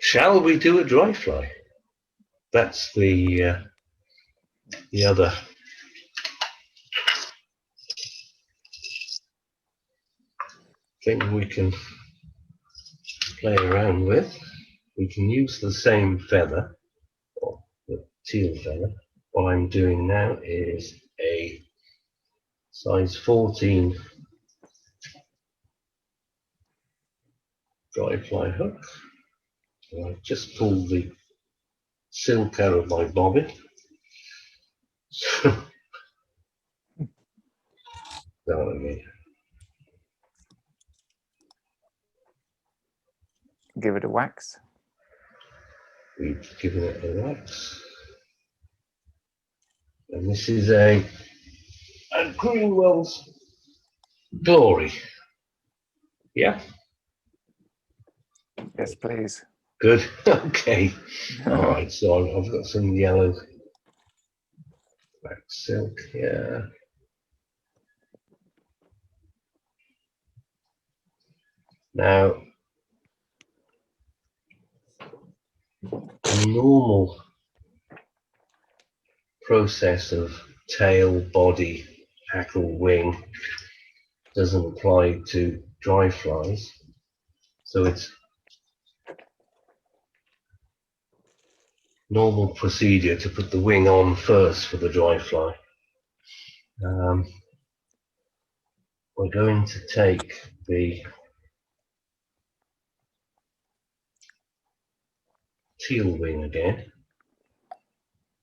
Shall we do a dry fly? That's the other thing we can play around with. We can use the same feather, or the teal feather. What I'm doing now is a size 14 dry fly hook. And I've just pulled the silk out of my bobbin. Give it a wax. We've given it a wax. And this is a Greenwells Glory. Yeah? Yes, please. Good. Okay. All right. So I've got some yellow black silk here. Now, the normal process of tail, body, hackle, wing doesn't apply to dry flies. So it's normal procedure to put the wing on first for the dry fly. We're going to take the teal wing again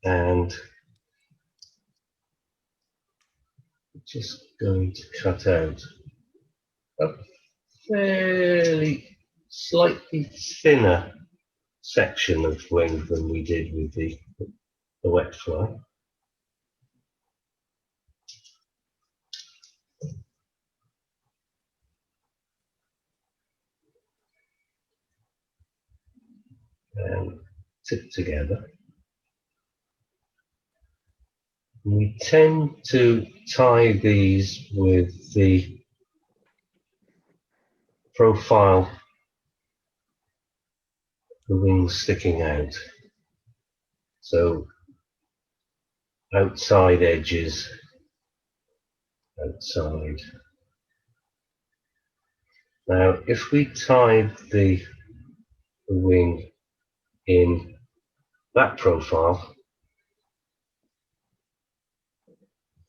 and just going to cut out a fairly slightly thinner section of wing than we did with the wet fly. And tip together. We tend to tie these with the profile, the wings sticking out. So outside edges, outside. Now, if we tied the wing in that profile,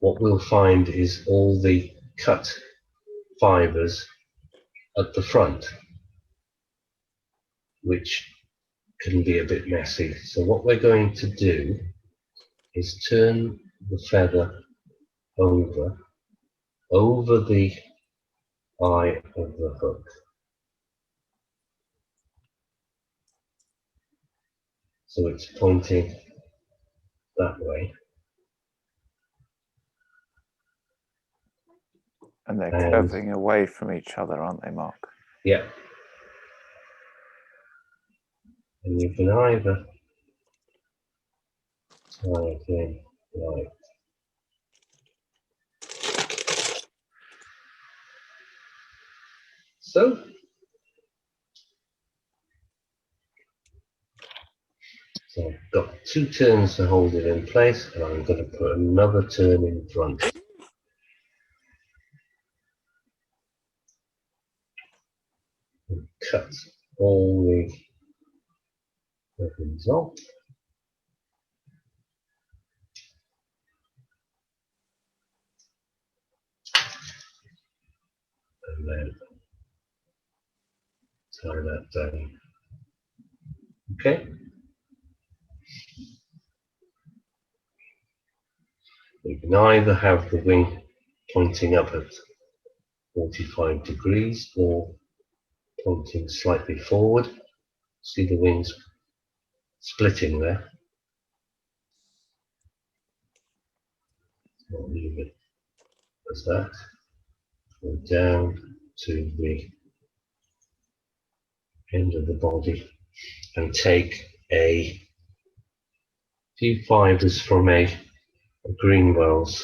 what we'll find is all the cut fibers at the front, which can be a bit messy. So what we're going to do is turn the feather over the eye of the hook. So it's pointing that way. And they're curving away from each other, aren't they, Mark? Yeah. And you can either tie it in like so. So I've got 2 turns to hold it in place, and I'm going to put another turn in front. And cut all the ribbons off. And then tie that down. Okay. You can either have the wing pointing up at 45 degrees or pointing slightly forward. See the wings splitting there. So I'll leave it as that. Go down to the end of the body and take a few fibers from a Greenwells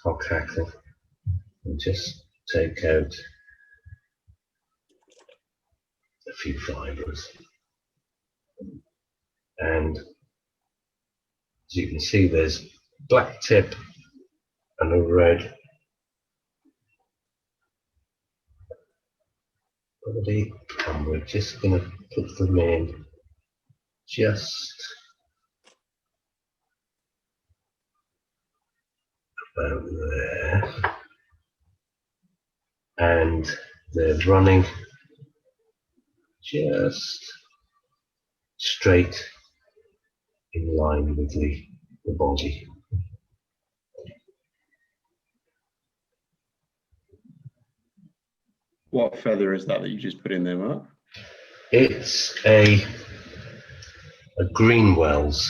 cock hackle and just take out a few fibres. And as you can see, there's black tip and a red body, and we're just going to put them in just about there, and they're running just straight in line with the body. What feather is that you just put in there, Mark? It's a Greenwells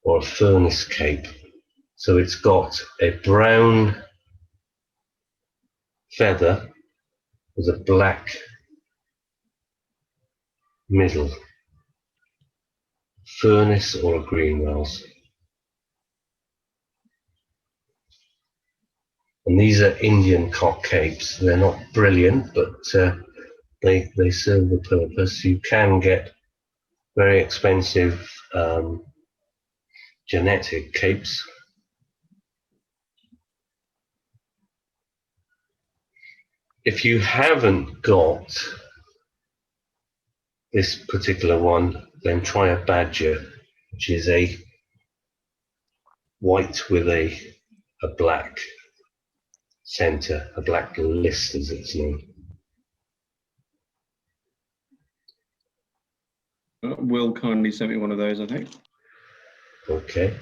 or a furnace cape. So it's got a brown feather with a black middle. Furnace or a Greenwells. And these are Indian cock capes. They're not brilliant, but they serve the purpose. You can get very expensive genetic capes. If you haven't got this particular one, then try a badger, which is a white with a black center, a black list as it's known. Will kindly sent me one of those, I think. Okay.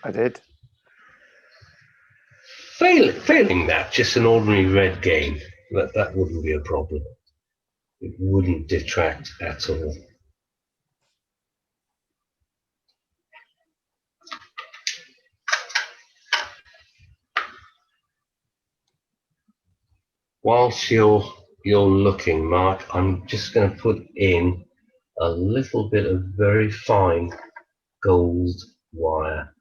I did. Failing that, just an ordinary red game, that wouldn't be a problem. It wouldn't detract at all. Whilst you're looking, Mark, I'm just going to put in a little bit of very fine gold wire.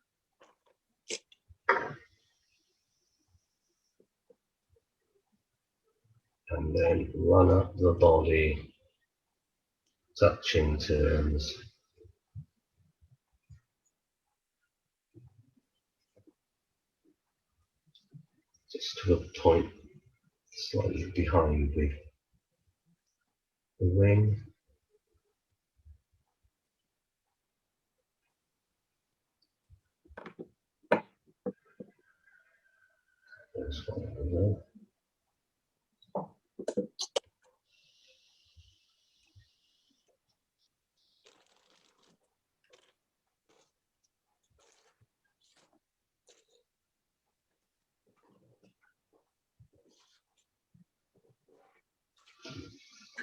And then run up the body, touching turns. Just to a point slightly behind the wing. There's one over there.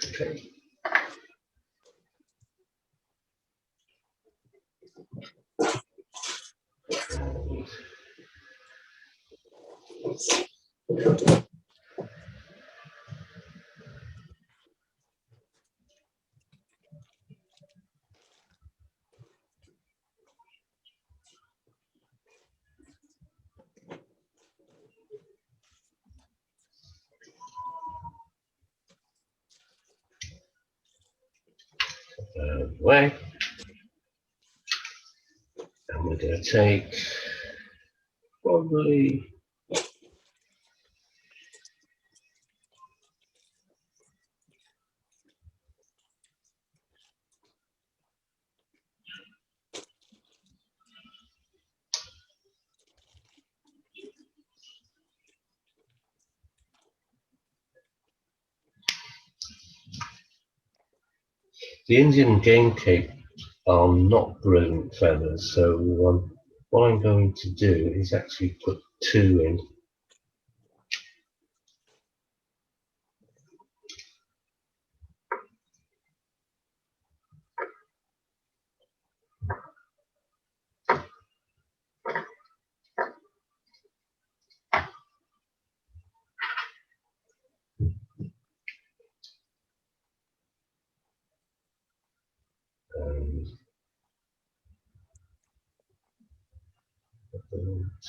Okay. Way. And we're going to take probably the Indian game cape are not brilliant feathers, so what I'm going to do is actually put two in.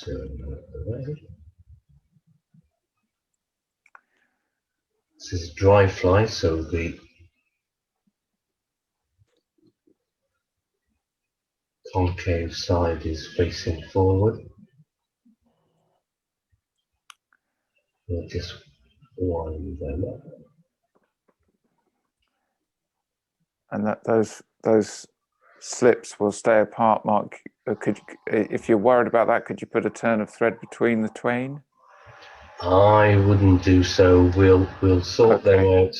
Turn that away. This is dry fly, so the concave side is facing forward. We'll just wind them up. And that those slips will stay apart, Mark. Could you, if you're worried about that, could you put a turn of thread between the twain? I wouldn't do so. We'll sort them out.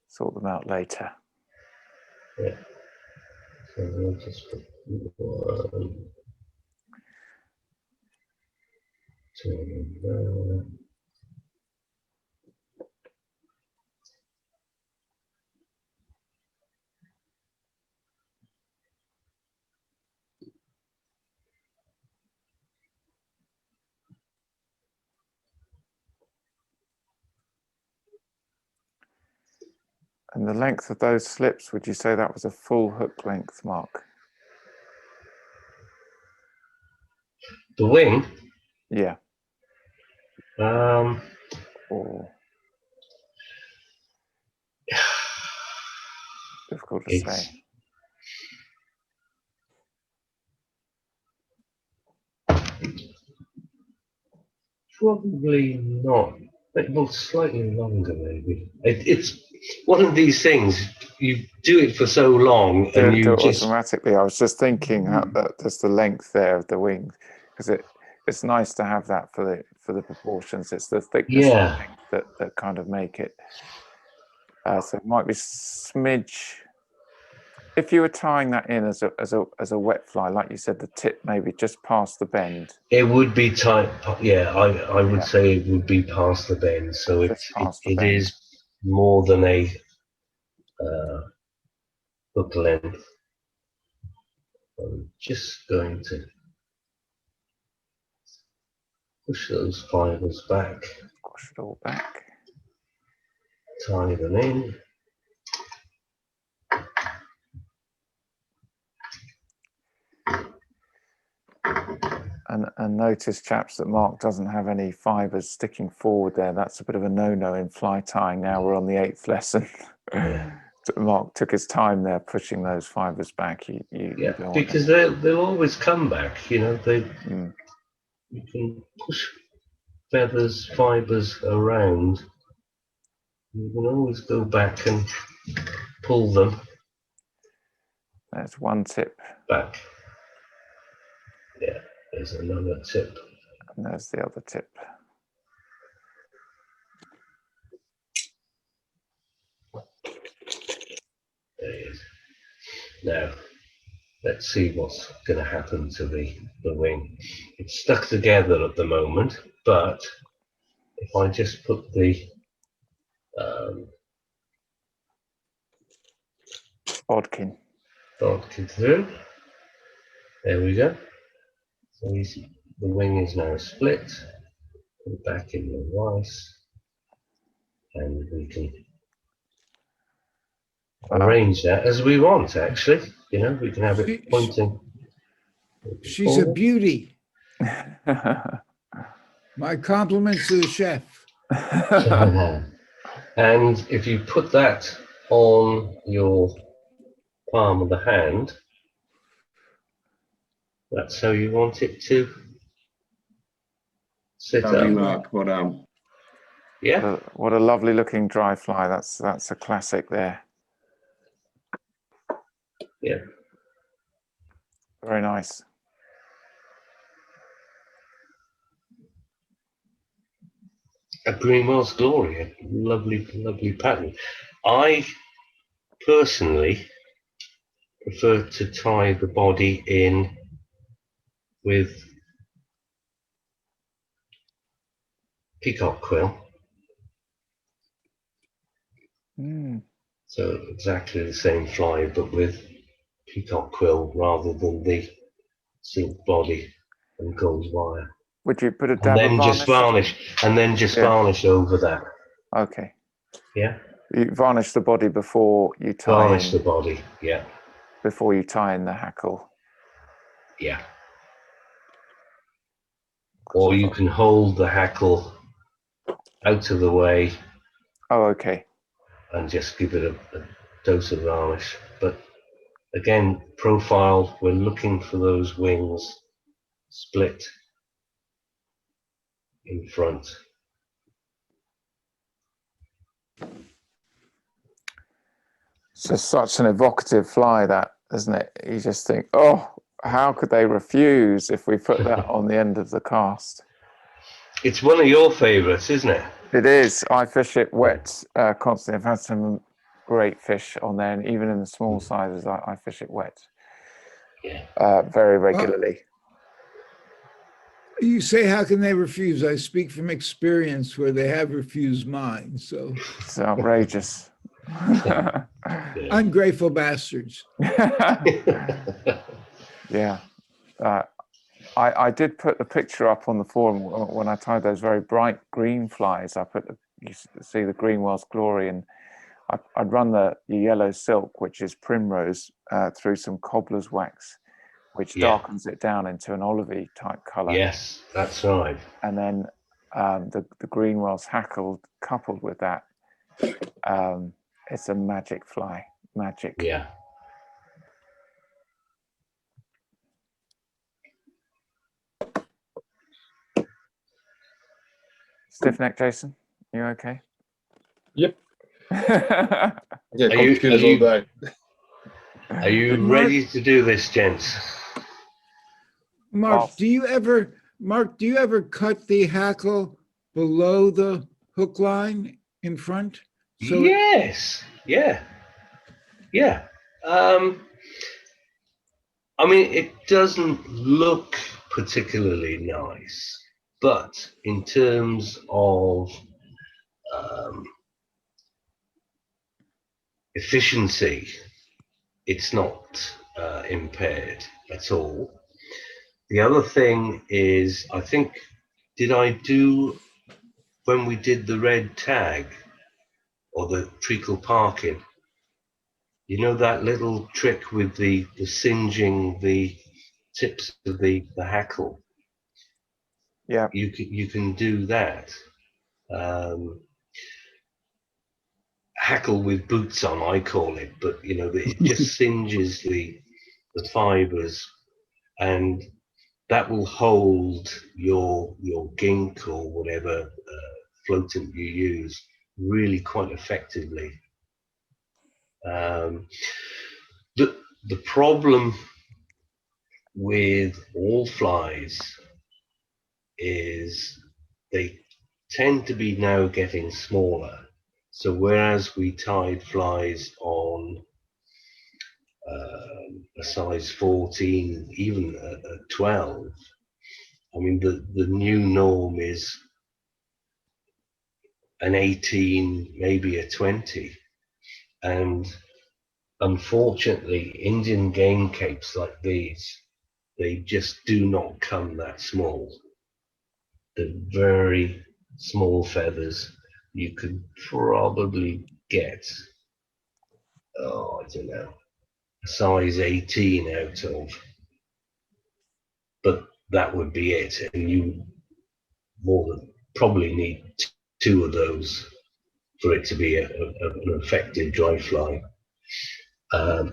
Sort them out later. Yeah. So we'll just put 1, 2 there. And the length of those slips, would you say that was a full hook length, Mark? The wing. Yeah. Um, Or difficult to it's say. probably not. Well, slightly longer maybe. It's one of these things. You do it for so long, and Do you it just automatically. I was just thinking how just the length there of the wing, because it's nice to have that for the proportions. It's the thickness and yeah. length that kind of make it. So it might be smidge. If you were tying that in as a wet fly, like you said, the tip maybe just past the bend. It would be tight. Yeah, I would Yeah. say it would be past the bend. So Just past the it bend. is more than a hook length. I'm just going to push those fibers back, Push it all back. tie them in. And notice, chaps, that Mark doesn't have any fibres sticking forward there. That's a bit of a no-no in fly tying. Now we're on the 8th lesson. Mark took his time there pushing those fibres back. You don't because want they'll always come back. You know, them. you can push feathers, fibers around. You can always go back and pull them There's one tip, back. Yeah, there's another tip. and there's the other tip. There it is. Now, let's see what's going to happen to the wing. It's stuck together at the moment, but if I just put the Bodkin. bodkin through, there we go. So the wing is now split. Put it back in the vise, and we can arrange that as we want. Actually, you know, we can have it pointing. She's a beauty. My compliments to the chef. And if you put that on your palm of the hand, that's how you want it to sit Lovely, up. Mark. Well done. Yeah. What a lovely looking dry fly. That's a classic there. Yeah. Very nice. A Greenwell's Glory, a lovely, lovely pattern. I personally prefer to tie the body in with peacock quill. So exactly the same fly, but with peacock quill rather than the silk body and gold wire. Would you put a And dab then of just varnish, and then just varnish over that. Okay. Yeah. You varnish the body before you tie Varnish in. the body. Yeah. Before you tie in the hackle. Yeah. Or you can hold the hackle out of the way Oh, okay. and just give it a dose of varnish. But again, profile, we're looking for those wings split in front. It's just such an evocative fly, that, isn't it? You just think, oh, how could they refuse if we put that on the end of the cast? It's one of your favourites, isn't it? It is. I fish it wet constantly. I've had some great fish on there, and even in the small sizes, I fish it wet very regularly. You say, how can they refuse? I speak from experience where they have refused mine. So It's outrageous. ungrateful bastards. Yeah. I did put the picture up on the forum when I tied those very bright green flies. I put you see the Greenwells Glory, and I'd run the yellow silk, which is primrose, through some cobbler's wax, which darkens it down into an olivey type color. Yes, that's right. And then the Greenwells hackle coupled with that, it's a magic fly. Magic. Yeah. Stiff neck, Jason? You okay? Yep. Yeah, Yeah, Are you- computers are you- all day. Are you Mark- ready to do this, gents? Mark, Off. do you ever cut the hackle below the hook line in front? So Yes. Yeah. Yeah. I mean, it doesn't look particularly nice, but in terms of efficiency, it's not impaired at all. The other thing is, I think, did I do, when we did the red tag or the treacle parking, you know, that little trick with the singeing the tips of the hackle? You can do that. Hackle with boots on, I call it, but you know, it just singes the fibers, and that will hold your gink or whatever floatant you use really quite effectively. The problem with all flies is they tend to be now getting smaller. So whereas we tied flies on a size 14, even a 12, I mean, the new norm is an 18, maybe a 20. And unfortunately, Indian game capes like these, they just do not come that small. They're very small feathers. You could probably get, oh, I don't know, a size 18 out of, but that would be it. And you more than probably need two of those for it to be an effective dry fly.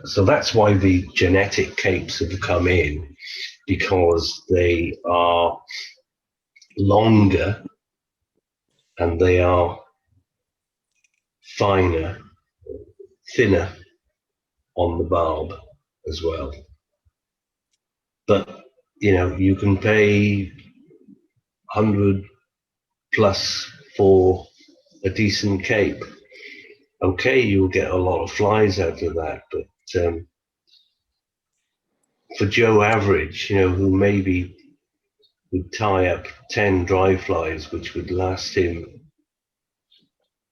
So that's why the genetic capes have come in, because they are longer and they are finer, thinner on the barb as well. But you know, you can pay 100 plus for a decent cape. Okay, you'll get a lot of flies out of that, but for Joe Average, you know, who maybe would tie up 10 dry flies, which would last him,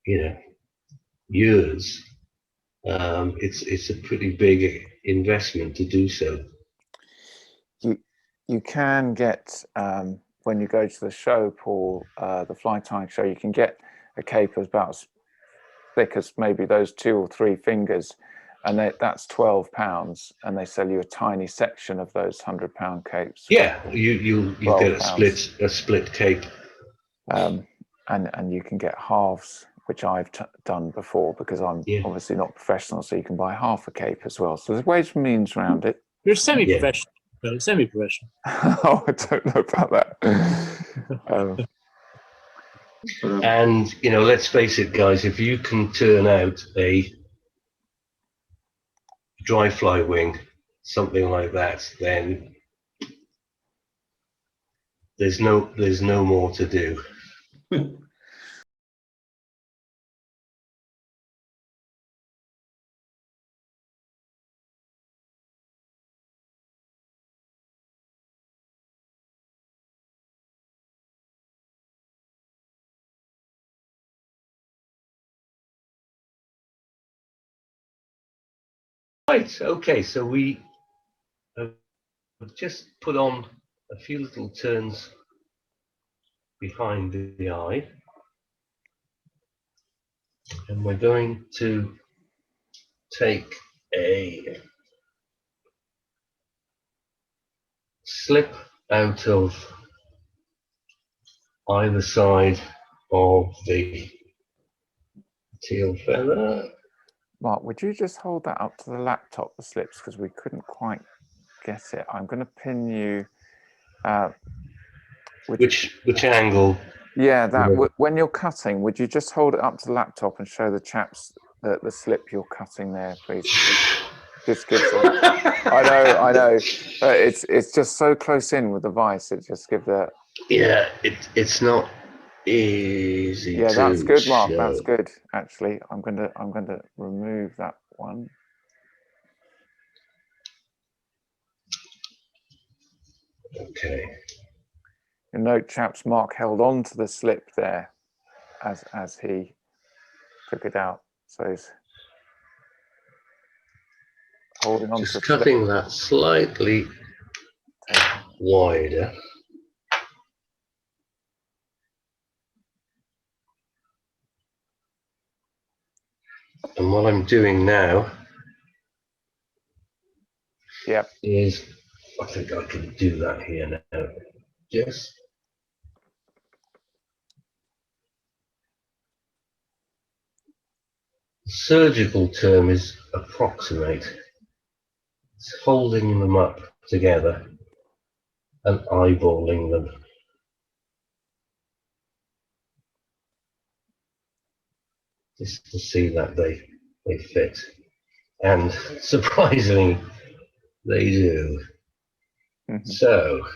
you know, years, it's a pretty big investment to do so. You can get, when you go to the show, Paul, the fly tying show, you can get a cape about as thick as maybe those 2 or 3 fingers, and that's £12, and they sell you a tiny section of those £100 capes. Yeah, you get £12. a split cape. And and you can get halves, which I've done before because I'm Yeah. obviously not professional, so you can buy half a cape as well. So there's ways and means around it. You're semi-professional. Well, semi-professional. Oh, I don't know about that. And, you know, let's face it, guys, if you can turn out a dry fly wing, something like that, then there's no more to do. Right, okay, so we have just put on a few little turns behind the eye, and we're going to take a slip out of either side of the teal feather. Mark, would you just hold that up to the laptop, the slips, because we couldn't quite get it. I'm going to pin you. Which angle? Yeah, that. Yeah. When you're cutting, would you just hold it up to the laptop and show the chaps the slip you're cutting there, please? Just gives them. I know. It's just so close in with the vise. It just gives a. Yeah, it's not easy. Yeah, to that's good, Mark. show. That's good. Actually, I'm going to remove that one. Okay. You note, chaps, Mark held on to the slip there as he took it out. So he's holding on to the Just slip. cutting that slightly wider. And what I'm doing now is, I think I can do that here now. Yes. The surgical term is approximate. It's holding them up together and eyeballing them. Just to see that they fit. And surprisingly, they do. Mm-hmm. So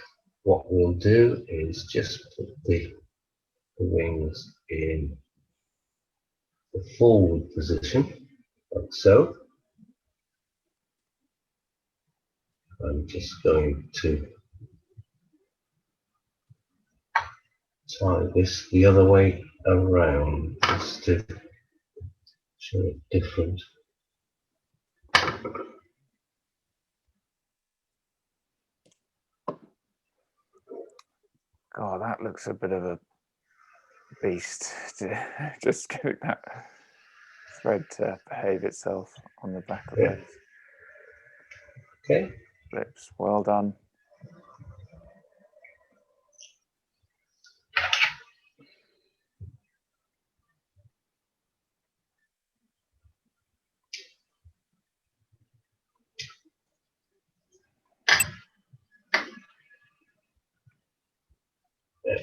what we'll do is just put the wings in the forward position, like so. I'm just going to tie this the other way around just to show it different. God, that looks a bit of a beast. Just getting that thread to behave itself on the back of those Okay. slips. Well done. There.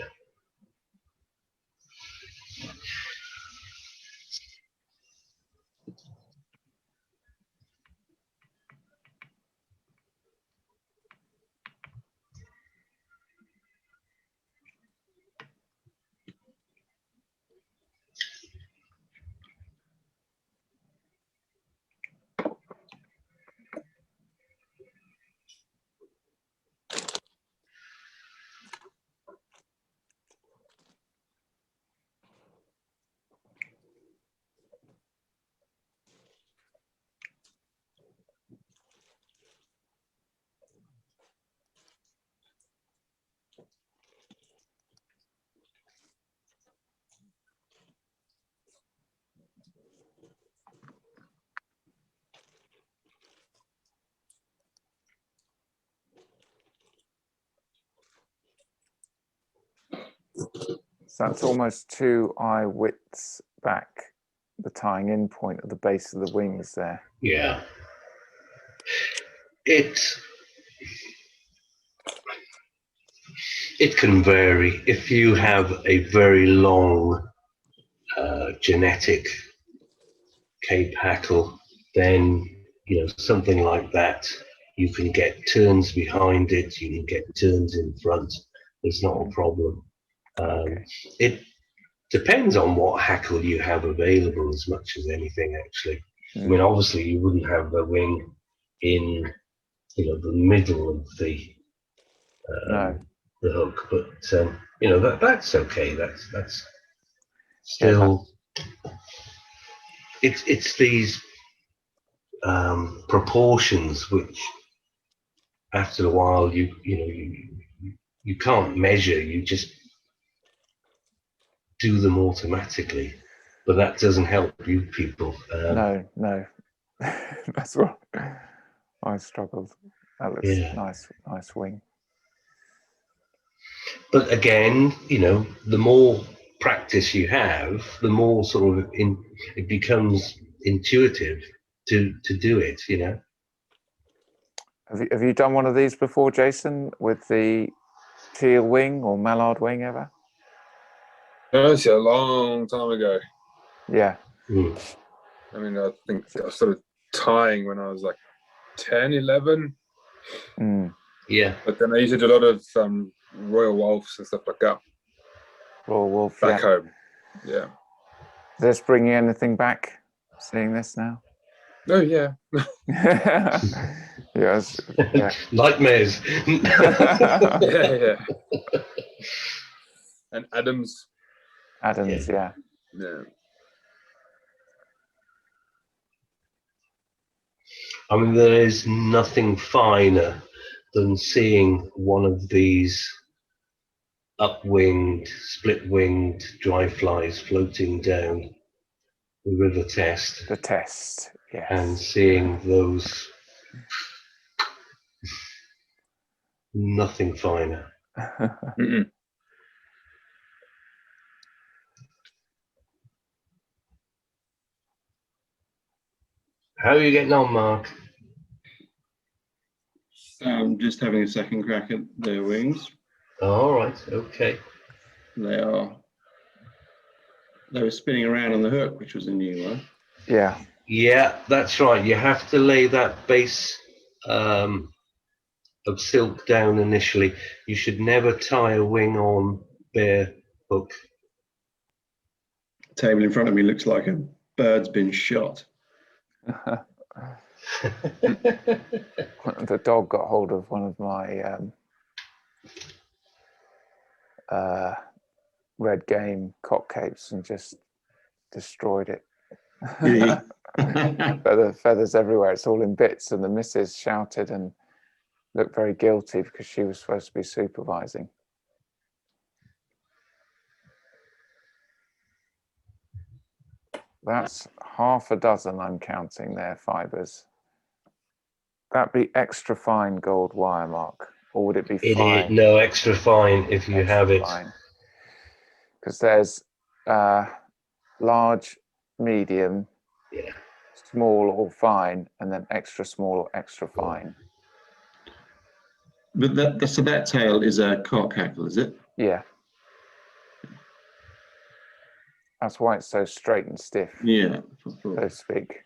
So that's almost 2 eye widths back, the tying in point at the base of the wings there. Yeah. It can vary. If you have a very long genetic Cape hackle, then something like that, you can get turns behind it, you can get turns in front. There's not a problem. Okay. It depends on what hackle you have available as much as anything, actually. I mean, obviously, you wouldn't have the wing in the middle of the hook, but that's okay. That's still it's these proportions which after a while you can't measure. You just do them automatically, but that doesn't help you people. No, that's what I struggled. That looks nice wing. But again, the more practice you have, the more sort of it becomes intuitive to do it. Have you done one of these before, Jason, with the teal wing or mallard wing ever? Actually, a long time ago. Yeah. I mean, I think I started tying when I was like 10, 11. Yeah. But then I used to do a lot of Royal Wolves and stuff like that. Royal Wolf. Back home. Yeah. Does this bring you anything back, seeing this now? Oh, yeah. Yes. Yeah. Nightmares. Yeah. And Adams. Yeah. Yeah. I mean, there is nothing finer than seeing one of these upwinged, split-winged dry flies floating down the River Test. The Test, yes. And seeing those, nothing finer. How are you getting on, Mark? I'm just having a second crack at their wings. All right, okay. They were spinning around on the hook, which was a new one. Yeah. Yeah, that's right. You have to lay that base of silk down initially. You should never tie a wing on bare hook. The table in front of me looks like a bird's been shot. The dog got hold of one of my red game cock capes and just destroyed it. Feathers everywhere. It's all in bits, and the missus shouted and looked very guilty because she was supposed to be supervising. That's half a dozen I'm counting there, fibers. That'd be extra fine gold wire, Mark, or would it be fine? No, extra fine if you have it. Because there's large, medium, small or fine, and then extra small or extra fine. But that tail is a cock hackle, is it? Yeah. That's why it's so straight and stiff. Yeah, so to speak.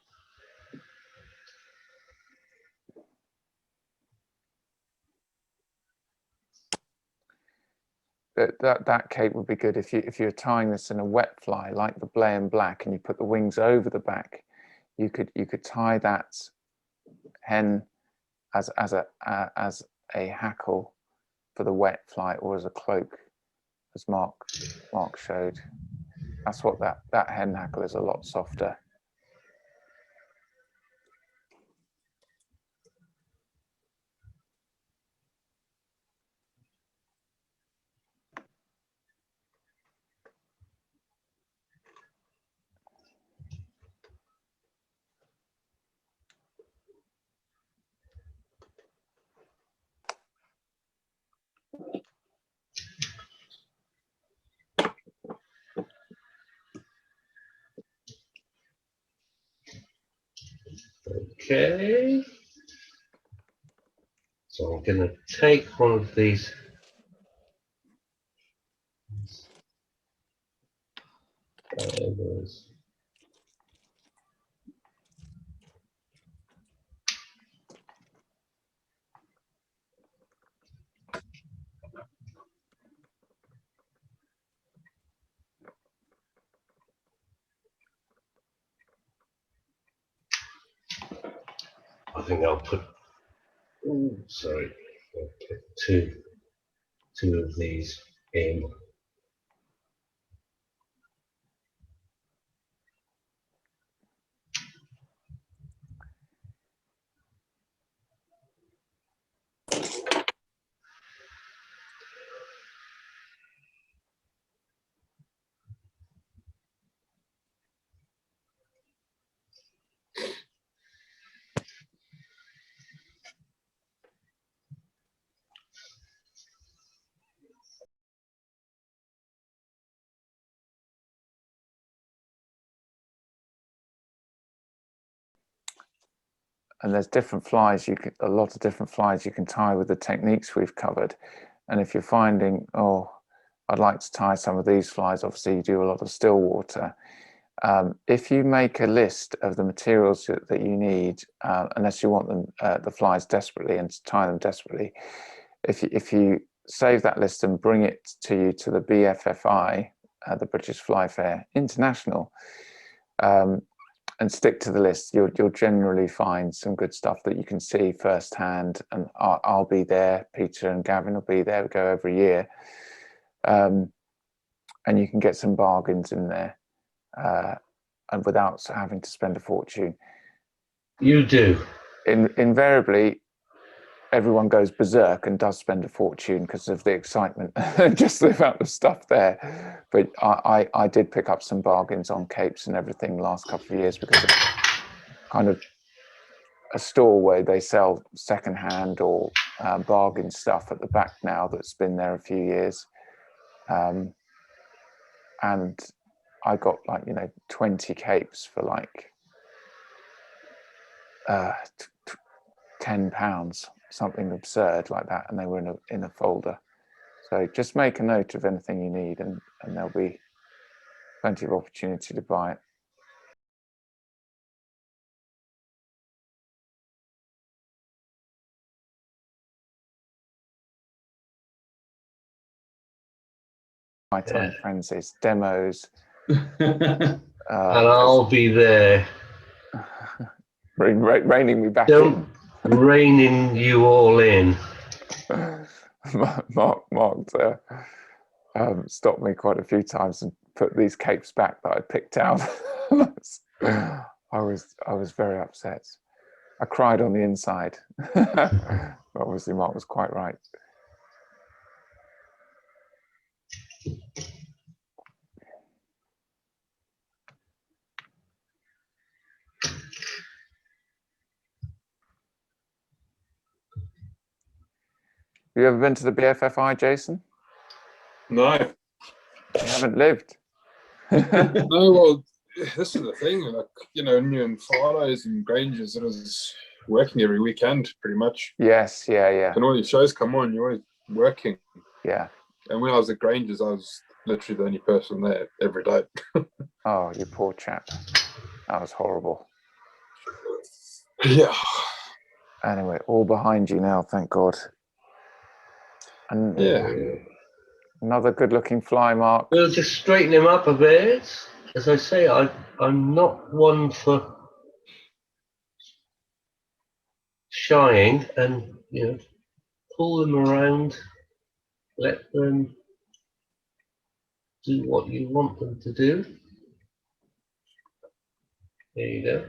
That cape would be good if you're tying this in a wet fly like the Blay and Black, and you put the wings over the back. You could tie that hen as a hackle for the wet fly, or as a cloak, as Mark showed. That's what that hen hackle is, a lot softer. Okay. So I'm going to take one of these. Fibers. I think I'll put. Oh, sorry. I'll put two of these in. And there's different flies, a lot of different flies you can tie with the techniques we've covered. And if you're finding, oh, I'd like to tie some of these flies, obviously you do a lot of still water. If you make a list of the materials that you need, unless you want them, the flies desperately and to tie them desperately, if you save that list and bring it to you to the BFFI, the British Fly Fair International, and stick to the list, you'll generally find some good stuff that you can see firsthand. And I'll be there, Peter and Gavin will be there, we go every year. And you can get some bargains in there, and without having to spend a fortune. You do. Invariably, everyone goes berserk and does spend a fortune because of the excitement, just the amount of stuff there. But I did pick up some bargains on capes and everything last couple of years because of kind of a store where they sell secondhand or bargain stuff at the back now that's been there a few years. And I got like, 20 capes for like £10, something absurd like that, and they were in a folder. So just make a note of anything you need, and there'll be plenty of opportunity to buy it. My time frenzies, demos. And I'll be there. Reining me back Don't reining you all in. Mark stopped me quite a few times and put these capes back that I picked out. I was very upset. I cried on the inside. Obviously, Mark was quite right. Have you ever been to the BFFI, Jason? No. You haven't lived. No, well, this is the thing. Like, new in Fridays and Grangers, it was working every weekend, pretty much. Yes, yeah. And all these shows come on, you're always working. Yeah. And when I was at Grangers, I was literally the only person there every day. Oh, you poor chap. That was horrible. Yeah. Anyway, all behind you now, thank God. And yeah. Another good-looking fly, Mark. We'll just straighten him up a bit. As I say, I'm not one for shying, and pull them around, let them do what you want them to do. There you go.